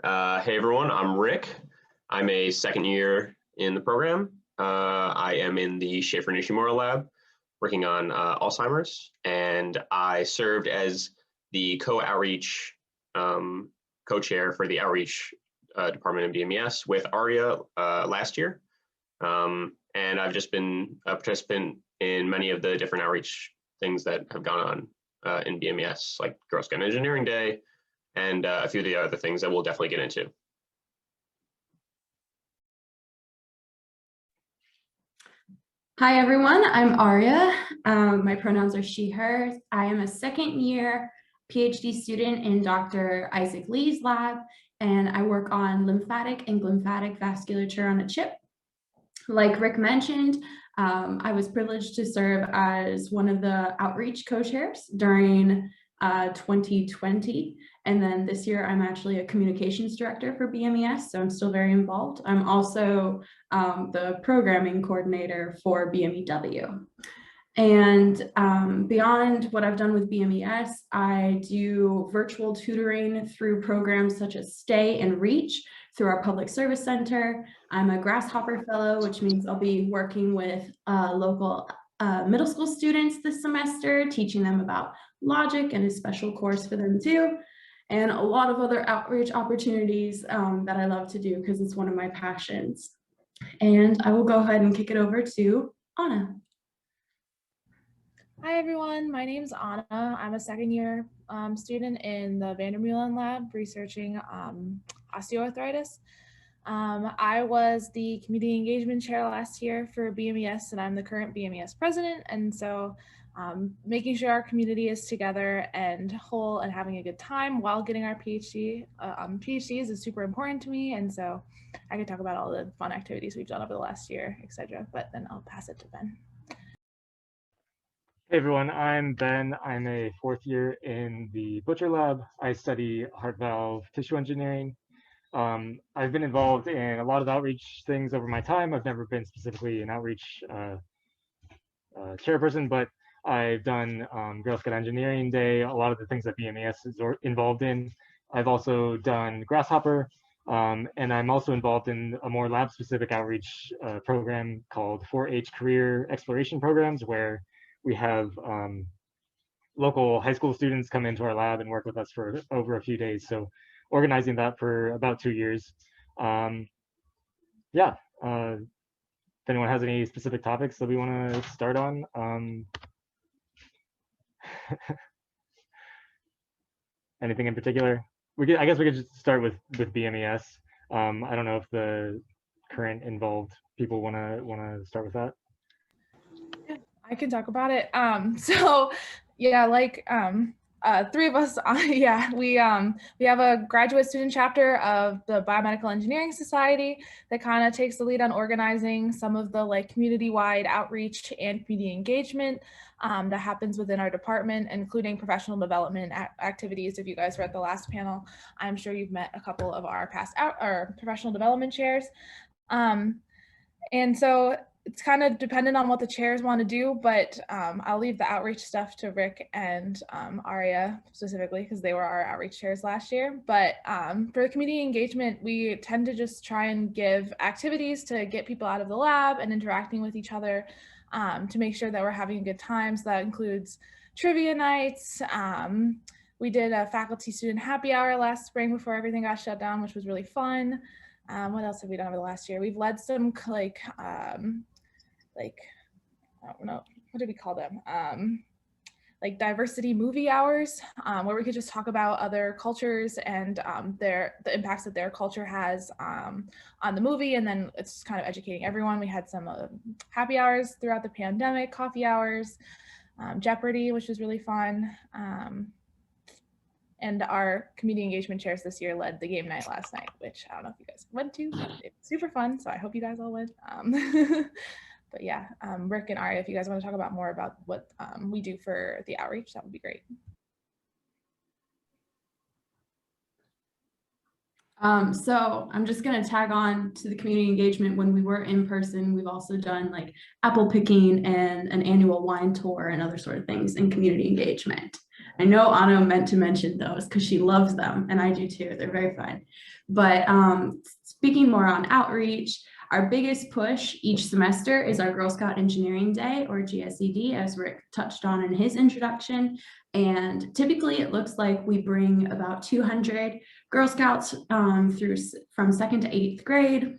Hey everyone, I'm Rick. I'm a second year in the program. I am in the Schaefer Nishimura lab working on Alzheimer's, and I served as the co-outreach co-chair for the outreach department in BMES with Aria last year. And I've just been a participant in many of the different outreach things that have gone on in BMES, like Girl Scout Engineering Day, and a few of the other things that we'll definitely get into. Hi everyone, I'm Aria. My pronouns are she, her. I am a second year PhD student in Dr. Isaac Lee's lab, and I work on lymphatic and glymphatic vasculature on a chip. Like Rick mentioned, I was privileged to serve as one of the outreach co-chairs during 2020. And then this year, I'm actually a communications director for BMES, so I'm still very involved. I'm also the programming coordinator for BMEW. And beyond what I've done with BMES, I do virtual tutoring through programs such as Stay and Reach through our public service center. I'm a Grasshopper Fellow, which means I'll be working with local middle school students this semester, teaching them about logic and a special course for them too. And a lot of other outreach opportunities that I love to do because it's one of my passions. And I will go ahead and kick it over to Anna. Hi everyone, my name's Anna. I'm a second year student in the Vandermeulen lab researching osteoarthritis. I was the community engagement chair last year for BMES, and I'm the current BMES president. And so making sure our community is together and whole and having a good time while getting our PhDs is super important to me. And so I could talk about all the fun activities we've done over the last year, etc. But then I'll pass it to Ben. Hey everyone, I'm Ben. I'm a fourth year in the Butcher Lab. I study heart valve tissue engineering. I've been involved in a lot of outreach things over my time. I've never been specifically an outreach chairperson, but I've done Girl Scout Engineering Day, a lot of the things that BMES is involved in. I've also done Grasshopper, and I'm also involved in a more lab-specific outreach program called 4-H Career Exploration Programs, where we have local high school students come into our lab and work with us for over a few days. So organizing that for about 2 years. If anyone has any specific topics that we want to start on. Anything in particular? I guess we could just start with BMES. I don't know if the current involved people want to start with that. I can talk about it. So yeah, like three of us, we have a graduate student chapter of the Biomedical Engineering Society that kind of takes the lead on organizing some of the like community-wide outreach and community engagement that happens within our department, including professional development activities. If you guys were at the last panel, I'm sure you've met a couple of our past professional development chairs. And so it's kind of dependent on what the chairs want to do, but I'll leave the outreach stuff to Rick and Aria specifically because they were our outreach chairs last year. But for the community engagement, we tend to just try and give activities to get people out of the lab and interacting with each other to make sure that we're having a good time. So that includes trivia nights. We did a faculty student happy hour last spring before everything got shut down, which was really fun. What else have we done over the last year? We've led some I don't know, what do we call them? Like diversity movie hours, where we could just talk about other cultures and the impacts that their culture has on the movie, and then it's kind of educating everyone. We had some happy hours throughout the pandemic, coffee hours, Jeopardy, which was really fun. And our community engagement chairs this year led the game night last night, which I don't know if you guys went to, but it was super fun. So I hope you guys all went. But yeah, Rick and Aria, if you guys want to talk about more about what we do for the outreach, that would be great. So I'm just going to tag on to the community engagement. When we were in person, we've also done like apple picking and an annual wine tour and other sort of things in community engagement. I know Anna meant to mention those because she loves them, and I do too. They're very fun. But speaking more on outreach, our biggest push each semester is our Girl Scout Engineering Day, or GSED, as Rick touched on in his introduction. And typically it looks like we bring about 200 Girl Scouts through from 2nd to 8th grade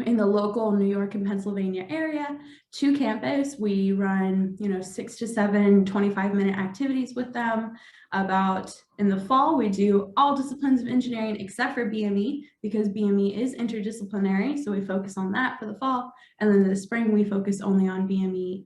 in the local New York and Pennsylvania area to campus. We run, 6 to 7 25-minute activities with them. In the fall, we do all disciplines of engineering except for BME, because BME is interdisciplinary. So we focus on that for the fall. And then in the spring, we focus only on BME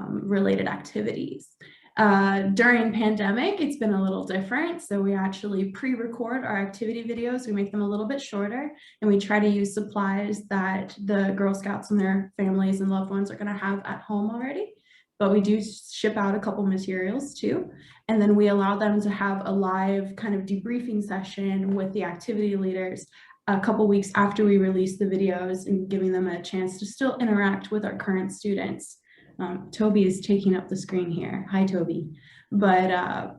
related activities. During pandemic, it's been a little different. So we actually pre-record our activity videos. We make them a little bit shorter, and we try to use supplies that the Girl Scouts and their families and loved ones are going to have at home already. But we do ship out a couple materials too. And then we allow them to have a live kind of debriefing session with the activity leaders a couple weeks after we release the videos, and giving them a chance to still interact with our current students. Toby is taking up the screen here. Hi, Toby. But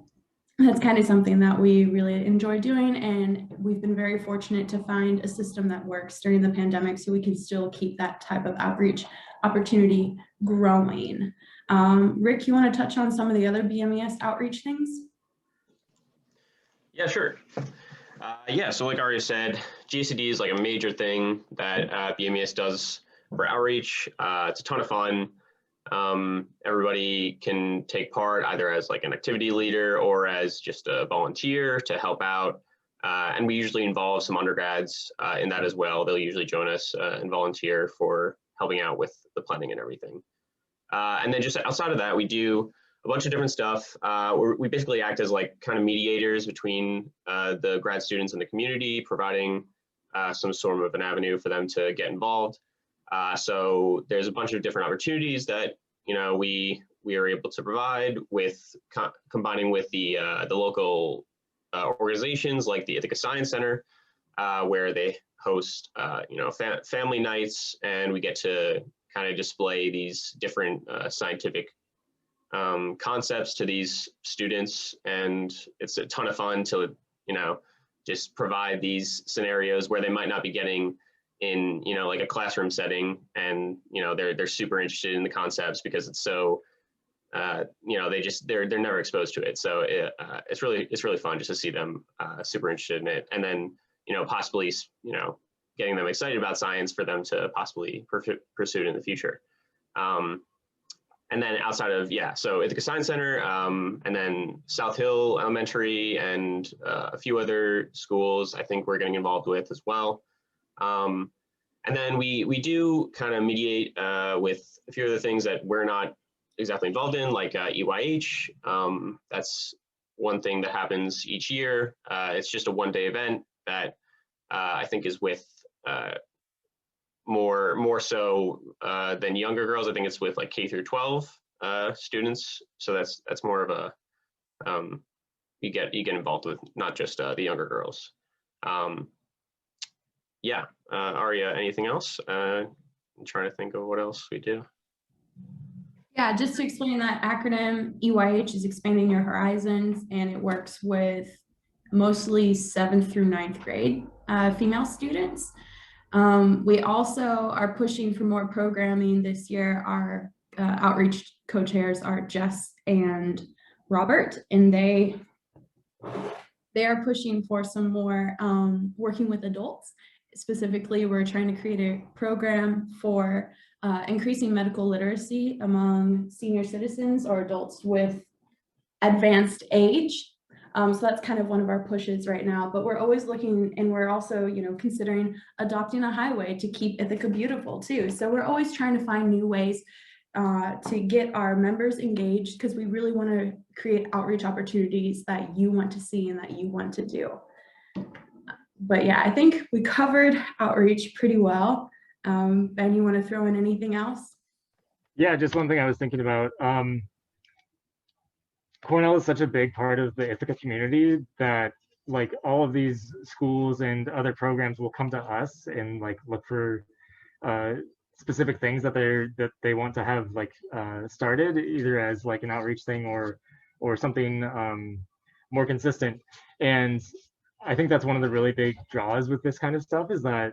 that's kind of something that we really enjoy doing, and we've been very fortunate to find a system that works during the pandemic so we can still keep that type of outreach opportunity growing. Rick, you want to touch on some of the other BMES outreach things? Yeah, sure. Yeah, so like Arya said, GCD is like a major thing that BMES does for outreach. It's a ton of fun. Everybody can take part either as like an activity leader or as just a volunteer to help out. And we usually involve some undergrads in that as well. They'll usually join us and volunteer for helping out with the planning and everything. And then just outside of that, we do a bunch of different stuff. We basically act as like kind of mediators between the grad students and the community, providing some sort of an avenue for them to get involved. So there's a bunch of different opportunities that we are able to provide with combining with the local organizations like the Ithaca Science Center, where they host family nights, and we get to kind of display these different scientific concepts to these students, and it's a ton of fun to just provide these scenarios where they might not be getting in like a classroom setting, and they're super interested in the concepts because it's so they're never exposed to it. So it's really fun just to see them super interested in it, and then possibly getting them excited about science for them to possibly pursue it in the future. And then outside of, so Ithaca Science Center, and then South Hill Elementary, and a few other schools I think we're getting involved with as well. And then we do kind of mediate with a few other things that we're not exactly involved in, like EYH. That's one thing that happens each year. It's just a one-day event that I think is with more so than younger girls. I think it's with like K through 12 students. So that's more of a you get involved with not just the younger girls. Arya, anything else? I'm trying to think of what else we do. Yeah, just to explain that acronym, EYH is Expanding Your Horizons, and it works with mostly 7th through 9th grade female students. We also are pushing for more programming this year. Our outreach co-chairs are Jess and Robert, and they are pushing for some more working with adults. Specifically, we're trying to create a program for increasing medical literacy among senior citizens or adults with advanced age. So that's kind of one of our pushes right now, but we're always looking, and we're also, considering adopting a highway to keep Ithaca beautiful too. So we're always trying to find new ways to get our members engaged, because we really want to create outreach opportunities that you want to see and that you want to do. But yeah, I think we covered outreach pretty well. Ben, you want to throw in anything else? Yeah, just one thing I was thinking about. Cornell is such a big part of the Ithaca community that like all of these schools and other programs will come to us and like look for specific things that they want to have like started, either as like an outreach thing or or something more consistent. And I think that's one of the really big draws with this kind of stuff is that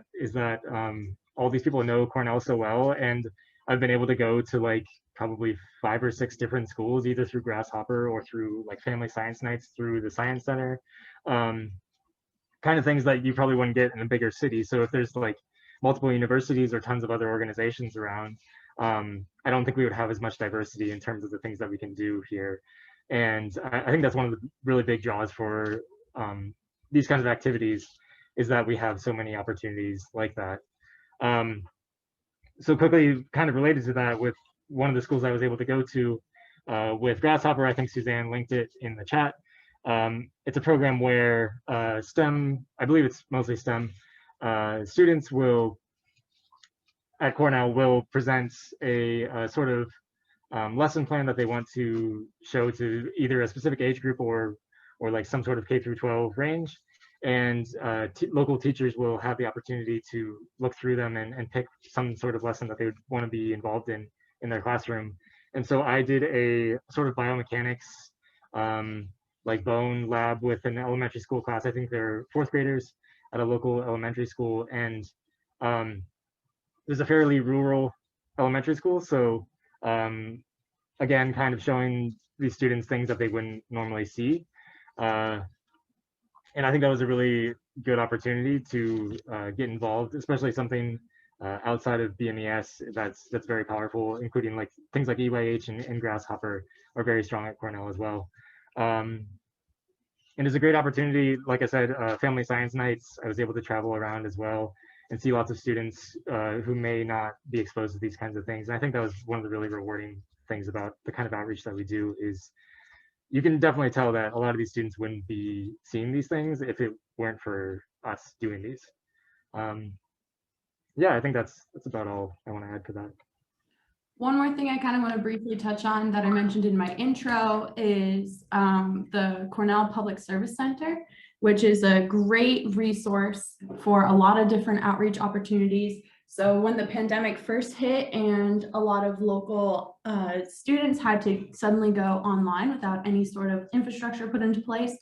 all these people know Cornell so well, and I've been able to go to like probably 5 or 6 different schools, either through Grasshopper or through like family science nights through the Science Center, kind of things that you probably wouldn't get in a bigger city. So if there's like multiple universities or tons of other organizations around, I don't think we would have as much diversity in terms of the things that we can do here. And I think that's one of the really big draws for these kinds of activities, is that we have so many opportunities like that. So quickly, kind of related to that, with one of the schools I was able to go to with Grasshopper, I think Suzanne linked it in the chat. It's a program where STEM, I believe it's mostly STEM, students will, at Cornell, will present a sort of lesson plan that they want to show to either a specific age group or like some sort of K through 12 range. And local teachers will have the opportunity to look through them and pick some sort of lesson that they would want to be involved in their classroom. And so I did a sort of biomechanics, like bone lab with an elementary school class. I think they're 4th graders at a local elementary school. And there's a fairly rural elementary school. So again, kind of showing these students things that they wouldn't normally see. And I think that was a really good opportunity to get involved, especially something outside of BMES that's very powerful, including like things like EYH and Grasshopper are very strong at Cornell as well. And it's a great opportunity. Like I said, family science nights, I was able to travel around as well and see lots of students who may not be exposed to these kinds of things. And I think that was one of the really rewarding things about the kind of outreach that we do, is you can definitely tell that a lot of these students wouldn't be seeing these things if it weren't for us doing these. Yeah, I think that's about all I want to add to that. One more thing I kind of want to briefly touch on that I mentioned in my intro is the Cornell Public Service Center, which is a great resource for a lot of different outreach opportunities. So when the pandemic first hit and a lot of local students had to suddenly go online without any sort of infrastructure put into place,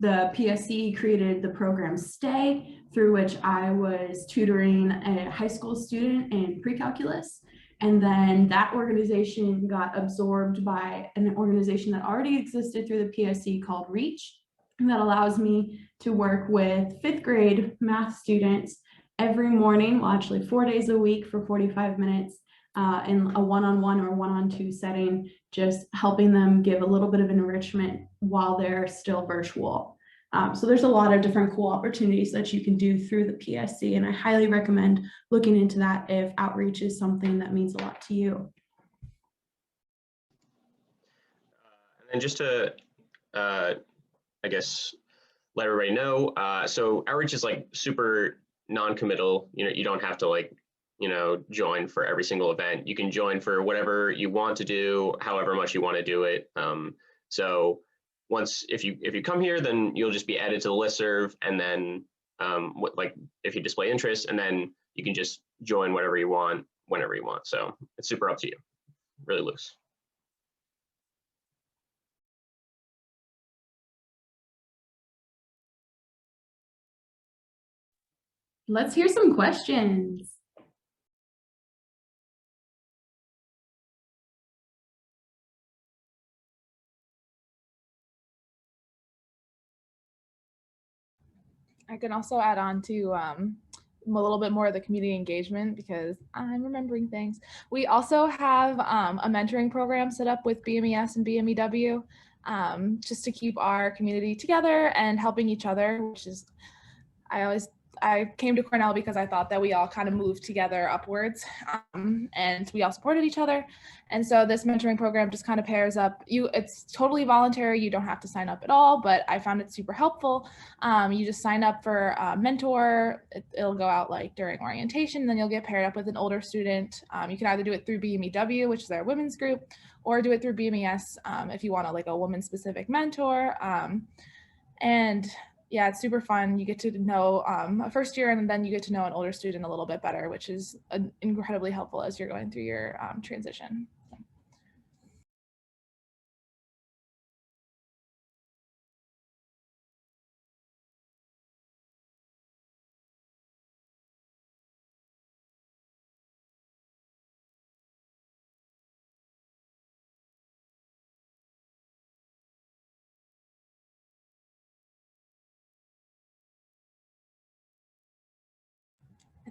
the PSC created the program STAY, through which I was tutoring a high school student in pre-calculus. And then that organization got absorbed by an organization that already existed through the PSC called REACH, and that allows me to work with 5th grade math students every morning, well, actually 4 days a week for 45 minutes in a one-on-one or one-on-2 setting, just helping them give a little bit of enrichment while they're still virtual. So there's a lot of different cool opportunities that you can do through the PSC, and I highly recommend looking into that if outreach is something that means a lot to you. And just to, I guess, let everybody know, so outreach is like super non-committal. You know, you don't have to like, you know, join for every single event. You can join for whatever you want to do, however much you want to do it. So once, if you come here, then you'll just be added to the listserv, and then like if you display interest, and then you can just join whatever you want, whenever you want. So it's super up to you, really loose. Let's hear some questions. I can also add on to a little bit more of the community engagement, because I'm remembering things. We also have a mentoring program set up with BMES and BMEW, just to keep our community together and helping each other, which is, I came to Cornell because I thought that we all kind of moved together upwards, and we all supported each other. And so this mentoring program just kind of pairs up. It's totally voluntary. You don't have to sign up at all, but I found it super helpful. You just sign up for a mentor. It'll go out like during orientation, then you'll get paired up with an older student. You can either do it through BMEW, which is our women's group, or do it through BMES if you want like a woman specific mentor. And yeah, it's super fun. You get to know a first year, and then you get to know an older student a little bit better, which is incredibly helpful as you're going through your transition.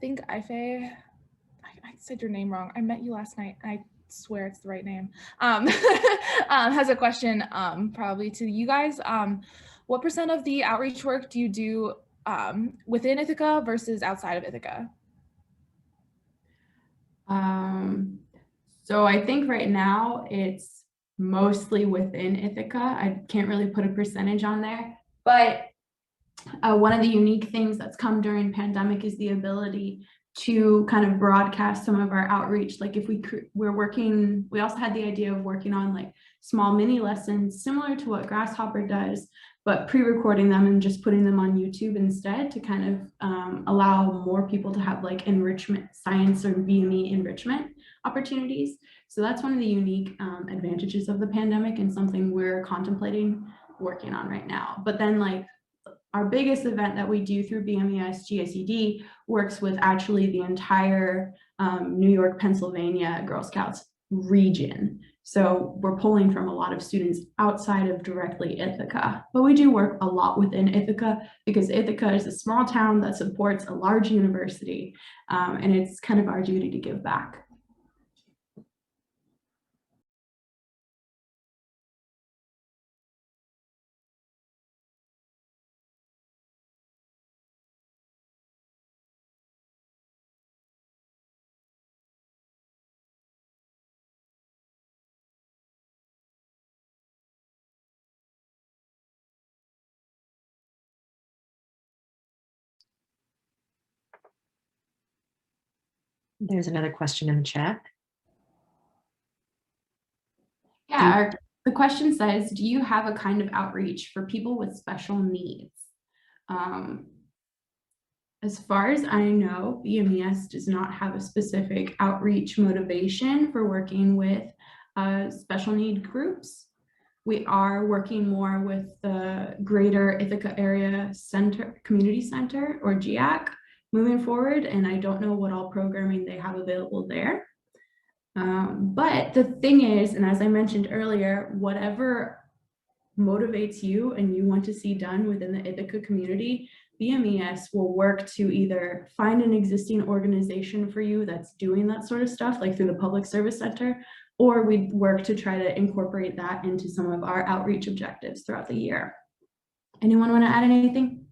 think Ife, I said your name wrong. I met you last night. I swear it's the right name. Has a question probably to you guys. What % of the outreach work do you do within Ithaca versus outside of Ithaca? So I think right now it's mostly within Ithaca. I can't really put a percentage on there, but one of the unique things that's come during pandemic is the ability to kind of broadcast some of our outreach. Like if we're working, we also had the idea of working on like small mini lessons similar to what Grasshopper does, but pre-recording them and just putting them on YouTube instead to kind of allow more people to have like enrichment, science or BME enrichment opportunities. So that's one of the unique advantages of the pandemic and something we're contemplating working on right now. But then like our biggest event that we do through BMES GSED works with actually the entire New York, Pennsylvania Girl Scouts region. So we're pulling from a lot of students outside of directly Ithaca, but we do work a lot within Ithaca because Ithaca is a small town that supports a large university, and it's kind of our duty to give back. There's another question in the chat. Yeah, the question says, do you have a kind of outreach for people with special needs? As far as I know, BMES does not have a specific outreach motivation for working with special need groups. We are working more with the Greater Ithaca Area Center, Community Center, or GIAC, moving forward, and I don't know what all programming they have available there. But the thing is, and as I mentioned earlier, whatever motivates you and you want to see done within the Ithaca community, BMES will work to either find an existing organization for you that's doing that sort of stuff, like through the Public Service Center, or we work to try to incorporate that into some of our outreach objectives throughout the year. Anyone want to add anything?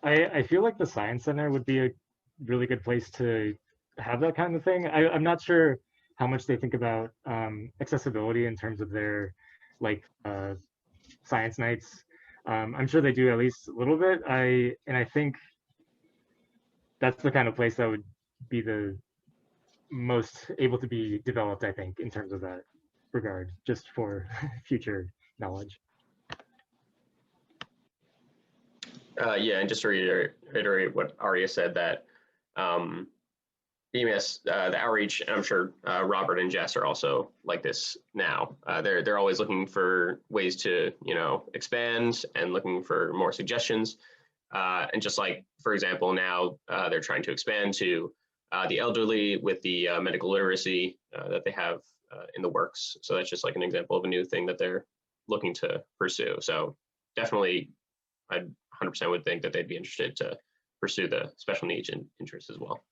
I feel like the Science Center would be a really good place to have that kind of thing. I'm not sure how much they think about accessibility in terms of their like science nights. I'm sure they do at least a little bit. And I think that's the kind of place that would be the most able to be developed, I think, in terms of that regard, just for future knowledge. Yeah, and just to reiterate what Aria said, that BMS, the outreach, and I'm sure Robert and Jess are also like this now. They're always looking for ways to, expand and looking for more suggestions. And just like, for example, now they're trying to expand to the elderly with the medical literacy that they have in the works. So that's just like an example of a new thing that they're looking to pursue. So definitely, I 100% would think that they'd be interested to pursue the special needs and interests as well.